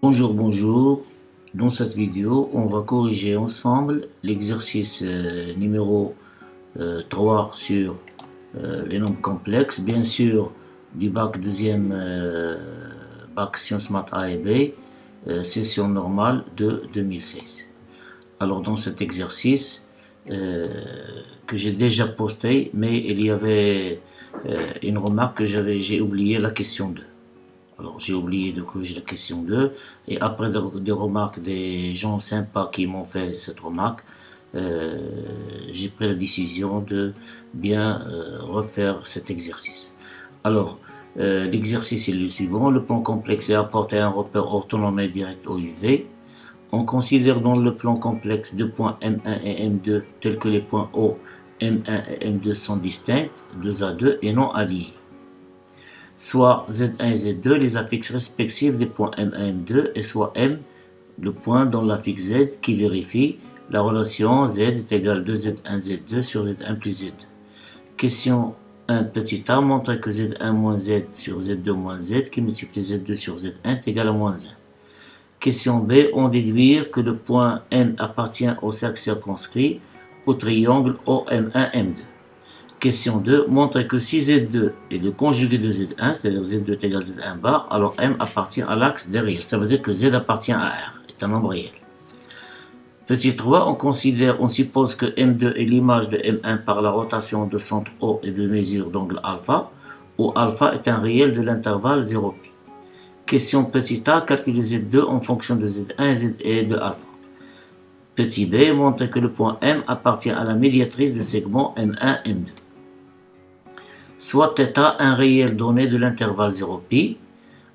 Bonjour, bonjour. Dans cette vidéo, on va corriger ensemble l'exercice numéro 3 sur les nombres complexes, bien sûr du bac deuxième bac Sciences Maths A et B, session normale de 2016. Alors dans cet exercice que j'ai déjà posté, mais il y avait une remarque que j'ai oublié la question 2. Alors j'ai oublié de corriger la question 2 et après des remarques des gens sympas qui m'ont fait cette remarque, j'ai pris la décision de bien refaire cet exercice. Alors l'exercice est le suivant: le plan complexe est apporté à un repère orthonormé direct au UV. On considère dans le plan complexe deux points M1 et M2 tels que les points O, M1 et M2 sont distincts, 2A2 et non alliés. Soit Z1 et Z2 les affixes respectifs des points M1 et M2 et soit M le point dans l'affixe Z qui vérifie la relation Z est égale 2Z1 Z2 sur Z1 plus Z2. Question 1 petit a montre que Z1 moins Z sur Z2 moins Z qui multiplie Z2 sur Z1 est égal à moins 1. Question B, on déduire que le point M appartient au cercle circonscrit au triangle OM1-M2. Question 2, montre que si Z2 est le conjugué de Z1, c'est-à-dire Z2 est égal à Z1 bar, alors M appartient à l'axe des réels. Ça veut dire que Z appartient à R, est un nombre réel. Petit 3, on suppose que M2 est l'image de M1 par la rotation de centre O et de mesure d'angle alpha, où alpha est un réel de l'intervalle 0π. Question petit a, calculer Z2 en fonction de Z1 et de alpha. Petit b, montre que le point M appartient à la médiatrice de segment M1, M2. Soit θ un réel donné de l'intervalle 0π.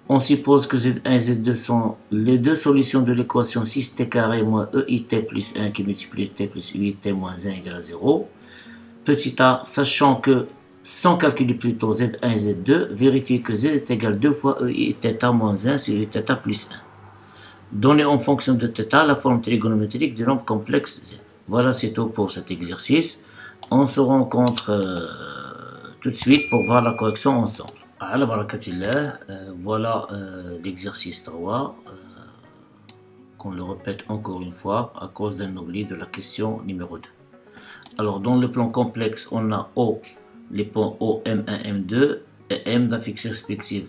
On suppose que Z1 et Z2 sont les deux solutions de l'équation 6t carré moins EIT plus 1 qui multiplie t plus 8t moins 1 égale à 0. Petit a, sachant que, sans calculer plutôt Z1 et Z2, vérifier que Z est égal à 2 fois EIθ moins 1 sur EIθ plus 1. Donner en fonction de θ la forme trigonométrique du nombre complexe Z. Voilà, c'est tout pour cet exercice. On se rencontre tout de suite pour voir la correction ensemble. Voilà l'exercice 3, qu'on le répète encore une fois à cause d'un oubli de la question numéro 2. Alors dans le plan complexe, on a O, les points O, M1, M2 et M d'affixes respectifs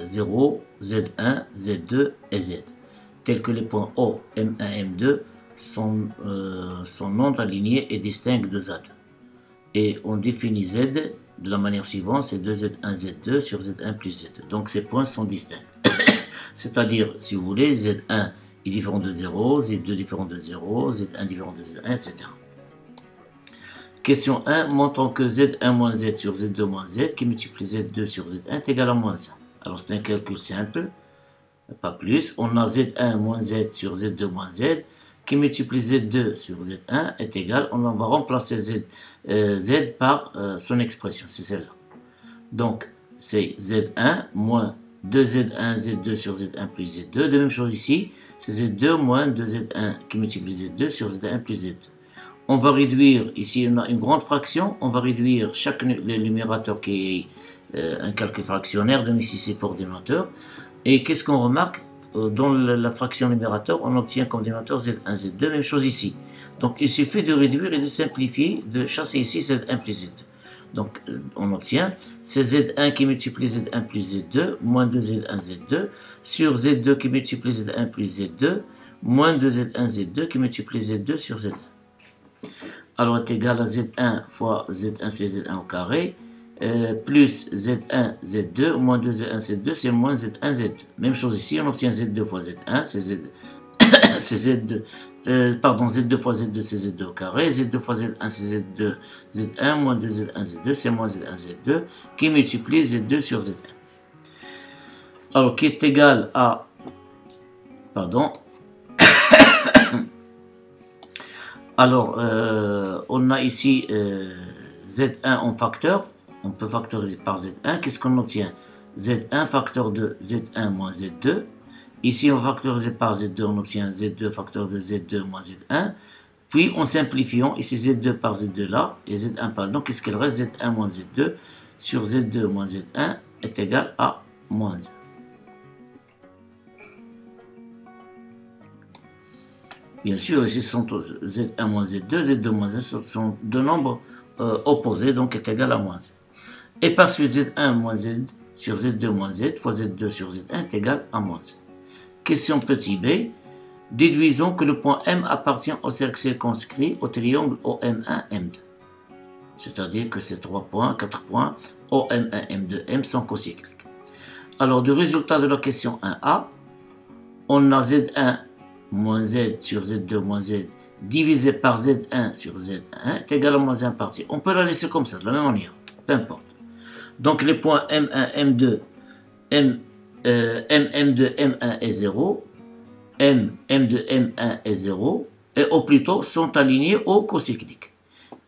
0, Z1, Z2 et Z, tels que les points O, M1, M2 sont non alignés et distincts de Z2. Et on définit Z de la manière suivante, c'est 2Z1, Z2 sur Z1 plus Z2. Donc ces points sont distincts. C'est-à-dire, si vous voulez, Z1 est différent de 0, Z2 différent de 0, Z1 différent de Z1, etc. Question 1, montrant que Z1 moins Z sur Z2 moins Z qui multiplie Z2 sur Z1 est égal à moins 1. Alors c'est un calcul simple, pas plus. On a Z1 moins Z sur Z2 moins Z qui multiplie Z2 sur Z1 est égal, on va remplacer Z par son expression, c'est celle-là. Donc, c'est Z1 moins 2Z1 Z2 sur Z1 plus Z2. De même chose ici, c'est Z2 moins 2Z1 qui multiplie Z2 sur Z1 plus Z2. On va réduire, ici on a une grande fraction, on va réduire chaque numérateur qui est un calcul fractionnaire, donc ici c'est pour dénominateur. Et qu'est-ce qu'on remarque? Dans la fraction numérateur, on obtient comme dénominateur Z1, Z2, même chose ici. Donc il suffit de réduire et de simplifier, de chasser ici Z1 plus Z2. Donc on obtient c'est Z1 qui multiplie Z1 plus Z2, moins 2Z1 Z2, sur Z2 qui multiplie Z1 plus Z2, moins 2Z1 Z2 qui multiplie Z2 sur Z1. Alors est égal à Z1 fois Z1 c'est Z1 au carré, plus Z1 Z2 moins 2Z1 Z2 c'est moins Z1 Z2. Même chose ici, on obtient Z2 fois Z1 c'est Z2 fois Z2 c'est Z2 au carré, Z2 fois Z1 c'est Z2 Z1 moins 2Z1 Z2 c'est moins Z1 Z2 qui multiplie Z2 sur Z1. Alors qui est égal à alors on a ici Z1 en facteur. On peut factoriser par Z1. Qu'est-ce qu'on obtient? Z1 facteur de Z1 moins Z2. Ici, on factorise par Z2, on obtient Z2 facteur de Z2 moins Z1. Puis, en simplifiant, ici Z2 par Z2 là, et Z1 par... Donc, qu'est-ce qu'il reste? Z1 moins Z2 sur Z2 moins Z1 est égal à moins 1. Bien sûr, ici sont Z1 moins Z2, Z2 moins Z sont deux nombres opposés, donc est égal à moins Z. Et par suite, Z1 moins Z sur Z2 moins Z fois Z2 sur Z1 est égal à moins Z. Question petit b. Déduisons que le point M appartient au cercle circonscrit au triangle OM1, M2. C'est-à-dire que ces 3 points, 4 points, OM1, M2, M sont cocycliques. Alors, du résultat de la question 1A, on a Z1 moins Z sur Z2 moins Z divisé par Z1 sur Z1 est égal à moins 1 partie. On peut la laisser comme ça, de la même manière, peu importe. Donc, les points M1, M2, MM2, M1 est 0, M2, M1 est 0, et au plutôt sont alignés au cocyclique.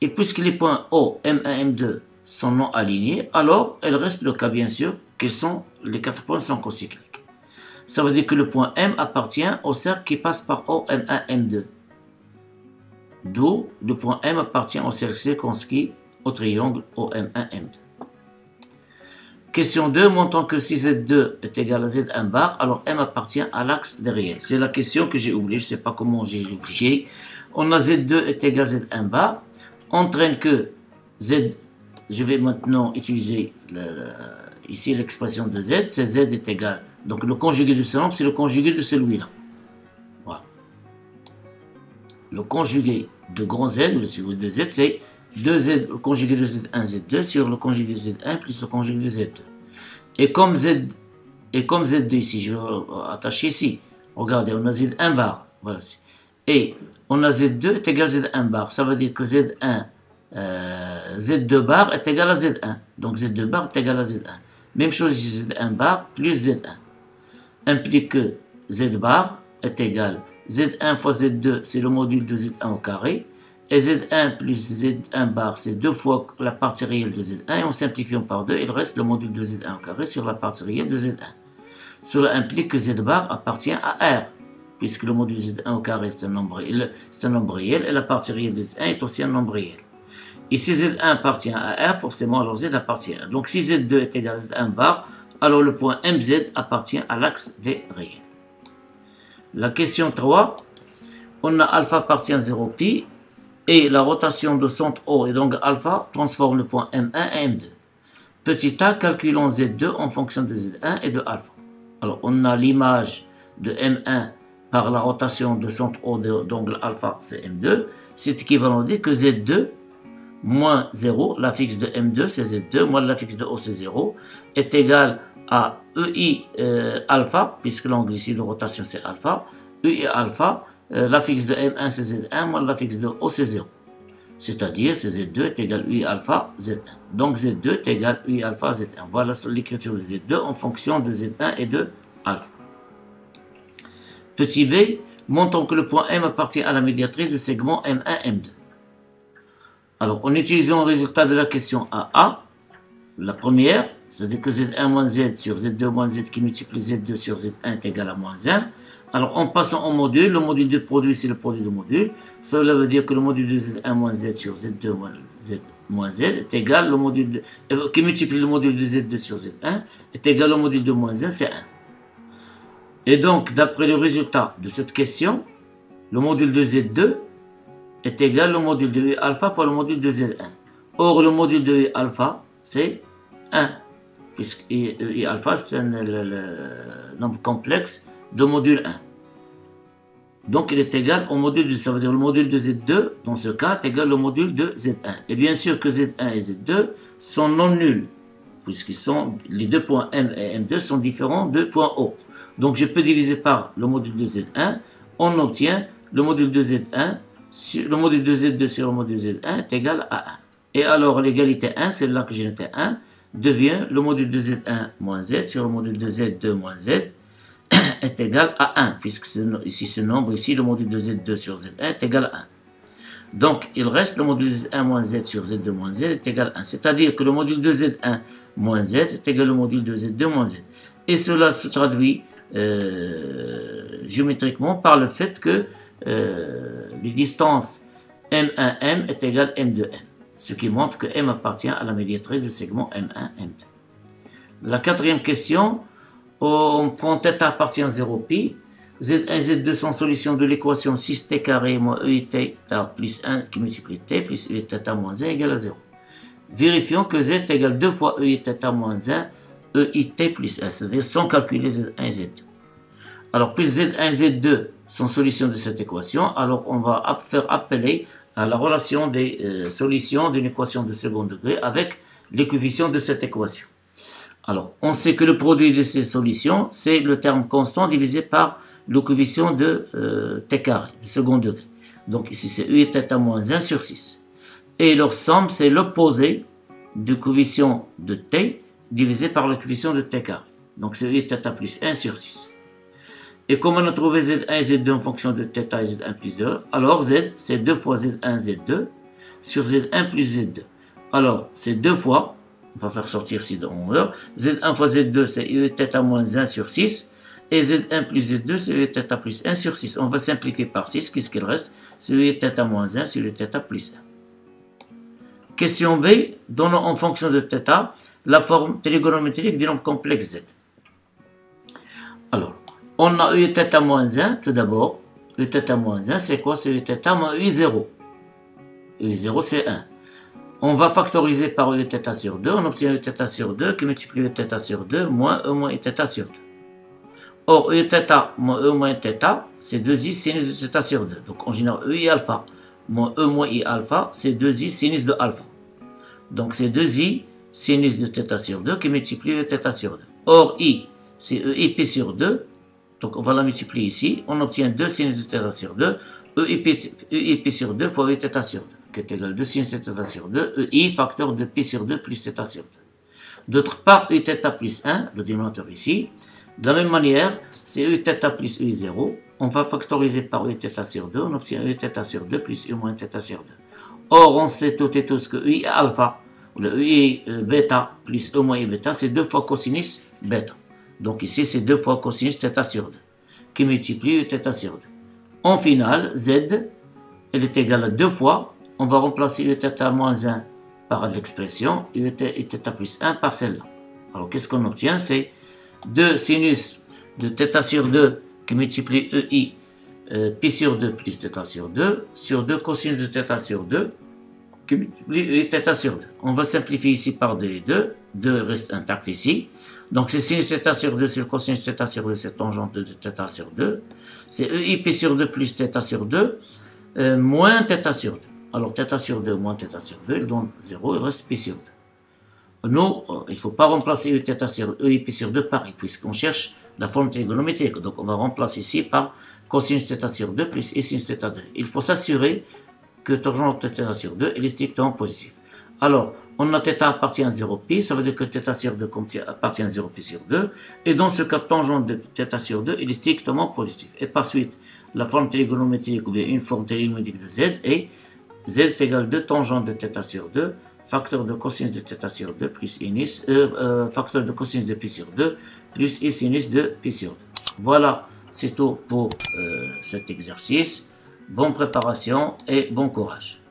Et puisque les points O, M1, M2 sont non alignés, alors il reste le cas bien sûr que les 4 points sont cocycliques. Ça veut dire que le point M appartient au cercle qui passe par O, M1, M2. D'où le point M appartient au cercle circonscrit au triangle OM1, M2. Question 2, montrant que si Z2 est égal à Z1 bar, alors M appartient à l'axe des réels. C'est la question que j'ai oubliée, je ne sais pas comment j'ai oublié. On a Z2 est égal à Z1 bar, entraîne que Z, je vais maintenant utiliser ici l'expression de Z, c'est Z est égal. Donc le conjugué de ce nombre, c'est le conjugué de celui-là. Voilà. Le conjugué de grand Z, ou le de Z, c'est 2Z, le conjugué de Z1, Z2 sur le conjugué de Z1 plus le conjugué de Z2. Et comme Z2 ici, je vais attacher ici. Regardez, on a Z1 bar. Voilà. Et on a Z2 est égal à Z1 bar. Ça veut dire que Z1, Z2 bar est égal à Z1. Donc Z2 bar est égal à Z1. Même chose ici, Z1 bar plus Z1. Implique que Z bar est égal Z1 fois Z2, c'est le module de Z1 au carré. Et Z1 plus Z1 bar, c'est 2 fois la partie réelle de Z1. Et en simplifiant par 2, il reste le module de Z1 au carré sur la partie réelle de Z1. Cela implique que Z bar appartient à R, puisque le module de Z1 au carré c'est un nombre réel, et la partie réelle de Z1 est aussi un nombre réel. Et si Z1 appartient à R, forcément alors Z appartient à R. Donc si Z2 est égal à Z1 bar, alors le point MZ appartient à l'axe des réels. La question 3, on a alpha appartient à 0π, et la rotation de centre O et donc alpha transforme le point M1 en M2. Petit a, calculons Z2 en fonction de Z1 et de alpha. Alors on a l'image de M1 par la rotation de centre O d'angle alpha, c'est M2. C'est équivalent à dire que Z2 moins 0, l'affixe de M2 c'est Z2, moins l'affixe de O c'est 0, est égal à EI alpha, puisque l'angle ici de rotation c'est alpha, EI alpha, l'affixe de M1 c'est Z1, moins l'affixe de O c'est 0. C'est-à-dire que Z2 est égal à UI alpha Z1. Donc Z2 est égal à UI alpha Z1. Voilà l'écriture de Z2 en fonction de Z1 et de alpha. Petit b, montrons que le point M appartient à la médiatrice du segment M1, M2. Alors, en utilisant le résultat de la question AA, la première, c'est-à-dire que Z1 moins Z sur Z2 moins Z qui multiplie Z2 sur Z1 est égal à moins 1. Alors, en passant au module, le module de produit, c'est le produit de module. Cela veut dire que le module de Z1 moins Z sur Z2 moins Z est égal au module qui multiplie le module de Z2 sur Z1 est égal au module de moins 1, c'est 1. Et donc, d'après le résultat de cette question, le module de Z2 est égal au module de U alpha fois le module de Z1. Or, le module de U alpha, c'est 1, puisque U alpha, c'est un nombre complexe de module 1. Donc, il est égal au module de, ça veut dire le module de Z2, dans ce cas, est égal au module de Z1. Et bien sûr que Z1 et Z2 sont non nuls, puisqu'ils sont, les deux points M et M2 sont différents de points O. Donc, je peux diviser par le module de Z1, on obtient le module de Z1, le module de Z2 sur le module de Z1 est égal à 1. Et alors, l'égalité 1, celle-là que j'ai notée 1, devient le module de Z1 moins Z sur le module de Z2 moins Z, est égal à 1, puisque ici ce nombre, ici le module de Z2 sur Z1 est égal à 1. Donc, il reste le module de Z1 moins Z sur Z2 moins Z est égal à 1. C'est-à-dire que le module de Z1 moins Z est égal au module de Z2 moins Z. Et cela se traduit géométriquement par le fait que les distances M1M est égale M2M. Ce qui montre que M appartient à la médiatrice du segment M1, M2. La quatrième question, au point θ appartient à 0π. Z1 et Z2 sont solutions de l'équation 6t carré moins EIθ plus 1 qui multiplie t plus EIθ moins 1 égale à 0. Vérifions que Z égale 2 fois EIθ moins 1 EIT plus 1, c'est-à-dire sans calculer Z1 et Z2. Alors, plus Z1 et Z2 sont solutions de cette équation, alors on va faire appeler à la relation des solutions d'une équation de second degré avec les coefficients de cette équation. Alors, on sait que le produit de ces solutions, c'est le terme constant divisé par le coefficient de t carré, de second degré. Donc ici, c'est EIθ moins 1 sur 6. Et leur somme, c'est l'opposé du coefficient de t divisé par le coefficient de t carré. Donc c'est EIθ plus 1 sur 6. Et comment on a trouvé Z1 et Z2 en fonction de θ et Z1 plus 2? Alors Z, c'est 2 fois Z1, Z2 sur Z1 plus Z2. Alors, c'est 2 fois, on va faire sortir ici dans l'heure, Z1 fois Z2, c'est EIθ moins 1 sur 6. Et Z1 plus Z2, c'est EIθ plus 1 sur 6. On va simplifier par 6. Qu'est-ce qu'il reste? C'est EIθ moins 1 sur EIθ plus 1. Question B. Donnons en fonction de θ la forme trigonométrique du nombre complexe Z. Alors, on a EIθ moins 1, tout d'abord. EIθ moins 1, c'est quoi? C'est EIθ moins UI0. UI0, c'est 1. On va factoriser par EIθ sur 2. On obtient EIθ sur 2 qui multiplie EIθ sur 2 moins E moins EIθ sur 2. Or, EIθ moins E moins θ, c'est 2i sinus de θ sur 2. Donc, on génère EI alpha moins E moins I alpha, c'est 2i sinus de alpha. Donc, c'est 2i sinus de θ sur 2 qui multiplie EIθ sur 2. Or, I, c'est EIP sur 2. Donc, on va la multiplier ici. On obtient 2 sinus de θ sur 2. EIP sur 2 fois EIθ sur 2, qui est égal à 2 sinus de θ sur 2. EI facteur de pi sur 2 plus θ sur 2. D'autre part, EIθ plus 1, le dénominateur ici. De la même manière, c'est EIθ plus EI0. On va factoriser par EIθ sur 2. On obtient EIθ sur 2 plus E moins θ sur 2. Or, on sait toutes et tous que EI alpha, ou le EI bêta plus E moins I bêta, c'est 2 fois cosinus bêta. Donc ici, c'est 2 fois cosinus θ sur 2, qui multiplie EIθ sur 2. En finale, Z, elle est égale à 2 fois. On va remplacer EIθ moins 1 par l'expression EIθ plus 1 par celle-là. Alors, qu'est-ce qu'on obtient? C'est 2 sinus de θ sur 2 qui multiplie EI pi sur 2 plus θ sur 2 cosinus de θ sur 2 qui multiplie EIθ sur 2. On va simplifier ici par 2 et 2. 2 reste intact ici. Donc c'est sinus θ sur 2 sur cosinus θ sur 2, c'est tangente de θ sur 2. C'est EI pi sur 2 plus θ sur 2 moins θ sur 2. Alors θ sur 2 moins θ sur 2, il donne 0, il reste pi sur 2. Nous, il ne faut pas remplacer EI pi sur 2 par I, puisqu'on cherche la forme trigonométrique. Donc, on va remplacer ici par cosinus θ sur 2 plus I sinus θ2. Il faut s'assurer que tangente de θ sur 2 est strictement positif. Alors, on a θ appartient à 0 pi, ça veut dire que θ sur 2 appartient à 0 pi sur 2. Et dans ce cas, tangente de θ sur 2 est strictement positif. Et par suite, la forme trigonométrique ou bien une forme trigonométrique de Z est Z est égal à 2 tangente de θ sur 2 facteur de cosinus de θ sur 2 plus sinus, facteur de cosinus de pi sur 2 plus I sinus de pi sur 2. Voilà, c'est tout pour cet exercice. Bonne préparation et bon courage.